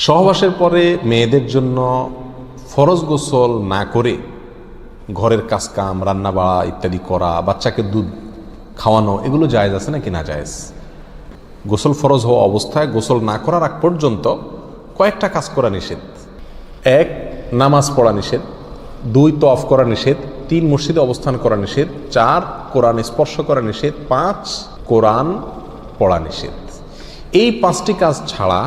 সহবাসের পরে মেয়েদের জন্য ফরজ গোসল না করে ঘরের কাজকাম রান্না বাড়া ইত্যাদি করা, বাচ্চাকে দুধ খাওয়ানো, এগুলো জায়েজ আছে নাকি না জায়েজ? গোসল ফরজ হওয়া অবস্থায় গোসল না করার আগ পর্যন্ত কয়েকটা কাজ করা নিষেধ। 1, নামাজ পড়া নিষেধ। 2, তওয়াফ করা নিষেধ। 3, মসজিদে অবস্থান করা নিষেধ। 4, কোরআন স্পর্শ করা নিষেধ। 5, কোরআন পড়া নিষেধ। এই 5টি কাজ ছাড়া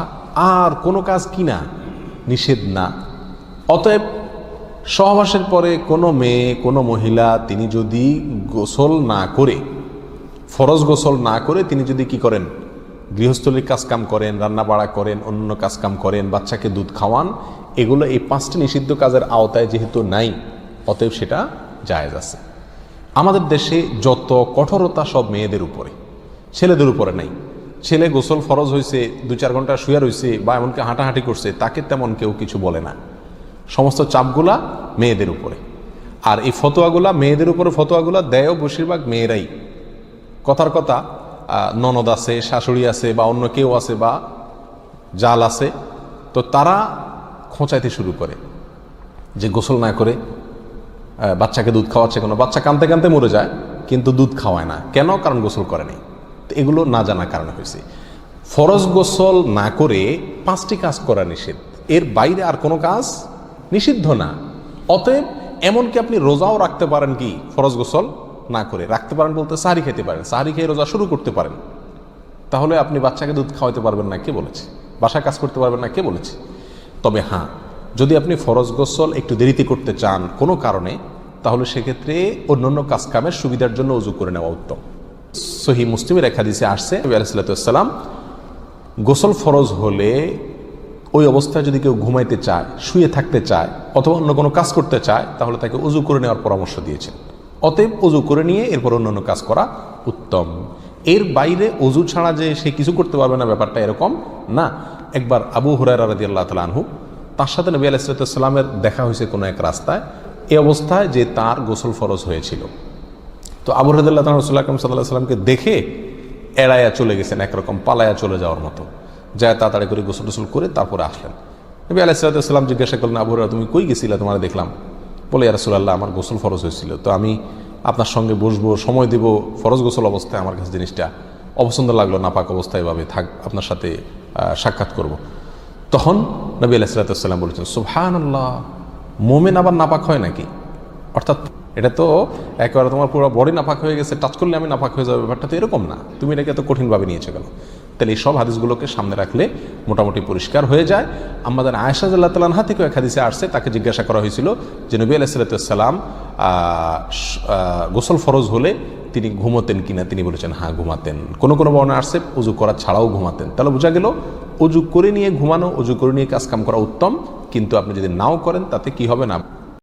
আর কোনো কাজ কিনা নিষেধ না। অতএব সহবাসের পরে কোনো মেয়ে, কোনো মহিলা তিনি যদি গোসল না করে, ফরজ গোসল না করে তিনি যদি কি করেন, গৃহস্থলীর কাজকাম করেন, রান্না বাড়া করেন, অন্য কাজকাম করেন, বাচ্চাকে দুধ খাওয়ান, এগুলো এই 5টি নিষিদ্ধ কাজের আওতায় যেহেতু নাই, অতএব সেটা জায়েজ আছে। আমাদের দেশে যত কঠোরতা সব মেয়েদের উপরে, ছেলেদের উপরে নাই। ছেলে গোসল ফরজ হয়েছে, 2-4 ঘন্টা শুয়ে রয়েছে বা এমনকি হাঁটাহাঁটি করছে, তাকে তেমন কেউ কিছু বলে না। সমস্ত চাপগুলা মেয়েদের উপরে। আর এই ফতোয়াগুলা মেয়েদের উপরে, ফতোয়াগুলা দেয়ও বেশিরভাগ মেয়েরাই। কথার কথা, ননদ আছে, শাশুড়ি আছে বা অন্য কেউ আছে বা জাল আছে, তো তারা খোঁচাইতে শুরু করে যে গোসল না করে বাচ্চাকে দুধ খাওয়াচ্ছে। কোনো বাচ্চা কাঁদতে কাঁদতে মরে যায় কিন্তু দুধ খাওয়ায় না, কেন? কারণ গোসল করে নেই। তো এগুলো না জানার কারণে হয়েছে। ফরজ গোসল না করে 5টি কাজ করা নিষেধ, এর বাইরে আর কোনো কাজ নিষিদ্ধ না। অতএব এমনকি আপনি রোজাও রাখতে পারেন, কি ফরজ গোসল না করে রাখতে পারেন বলতে সাহরি খেতে পারেন, সাহরি খেয়ে রোজা শুরু করতে পারেন। তাহলে আপনি বাচ্চাকে দুধ খাওয়াতে পারবেন না, কে বলেছে? বাসায় কাজ করতে পারবেন না, কে বলেছে? তবে হ্যাঁ, যদি আপনি ফরজ গোসল একটু দেরিতে করতে চান কোনো কারণে, তাহলে সেক্ষেত্রে অন্যান্য কাজকামের সুবিধার জন্য ওযু করে নেওয়া উত্তম। সহিহ মুসলিমের এক হাদিসে আসছে, নবী আলাইহিস সালাতু ওয়াস সালাম গোসল ফরজ হলে ওই অবস্থায় যদি কেউ ঘুমাইতে চায়, শুয়ে থাকতে চায় অথবা অন্য কোনো কাজ করতে চায়, তাহলে তাকে ওযু করে নেওয়ার পরামর্শ দিয়েছেন। অতএব ওযু করে নিয়ে এরপর অন্যান্য কাজ করা উত্তম। এর বাইরে ওযু ছাড়া যে সে কিছু করতে পারবে না, ব্যাপারটা এরকম না। একবার আবু হুরায়রা রাদিয়াল্লাহু তাআলা আনহু, তার সাথে নবী আলাইহিস সালাতু ওয়াস সালামের দেখা হয়েছে কোনো এক রাস্তায়, এই অবস্থায় যে তার গোসল ফরজ হয়েছিল। তো আবু হুরায়রা রাদিয়াল্লাহু তাআলা রাসূলুল্লাহ সাল্লাল্লাহু আলাইহি ওয়াসাল্লামকে দেখে এড়াইয়া চলে গেছেন, একরকম পালায়া চলে যাওয়ার মতো, যায় তাড়াতাড়ি করে গোসল টোসল করে তারপরে আসলেন। নবী আলাইহিস সালাতু ওয়াস সালাম জিজ্ঞাসা করলেন, আবু হুরায়রা তুমি কই গেছিলা, তোমার দেখলাম? বলে, ইয়া রাসূলুল্লাহ, আমার গোসল ফরজ হয়েছিল, তো আমি আপনার সঙ্গে বসবো, সময় দেব, ফরজ গোসল অবস্থায় আমার কাছে জিনিসটা অপছন্দ লাগলো, নাপাক অবস্থায় এভাবে থাক, আপনার সাথে সাক্ষাৎ করব। তখন নবী আলাইহিস সালাতু ওয়াস সালাম বলেছেন, সুবহানাল্লাহ, মোমেন আবার নাপাক হয় নাকি? অর্থাৎ এটা তো একেবারে তোমার পুরো বডি নাপাক হয়ে গেছে, টাচ করলে আমি নাপাক হয়ে যাবে, ব্যাপারটা তো এরকম না, তুমি এটাকে এত কঠিনভাবে নিয়েছো কেন? তাহলে এই সব হাদিসগুলোকে সামনে রাখলে মোটামুটি পরিষ্কার হয়ে যায়। আমাদের আয়েশা রাদিয়াল্লাহু তাআলা আনহা থেকে এক হাদিসে আসছে, তাকে জিজ্ঞাসা করা হয়েছিল যে নবী আলাইহিস সালাতু ওয়াস সালাম গোসল ফরজ হলে তিনি ঘুমোতেন কিনা, তিনি বলেছেন হ্যাঁ ঘুমাতেন। কোনো কোনো বর্ণনা আসছে ওযু করা ছাড়াও ঘুমাতেন। তাহলে বোঝা গেল ওযু করে নিয়ে ঘুমানো, ওযু করে নিয়ে কাজকাম করা উত্তম, কিন্তু আপনি যদি নাও করেন তাতে কি হবে না।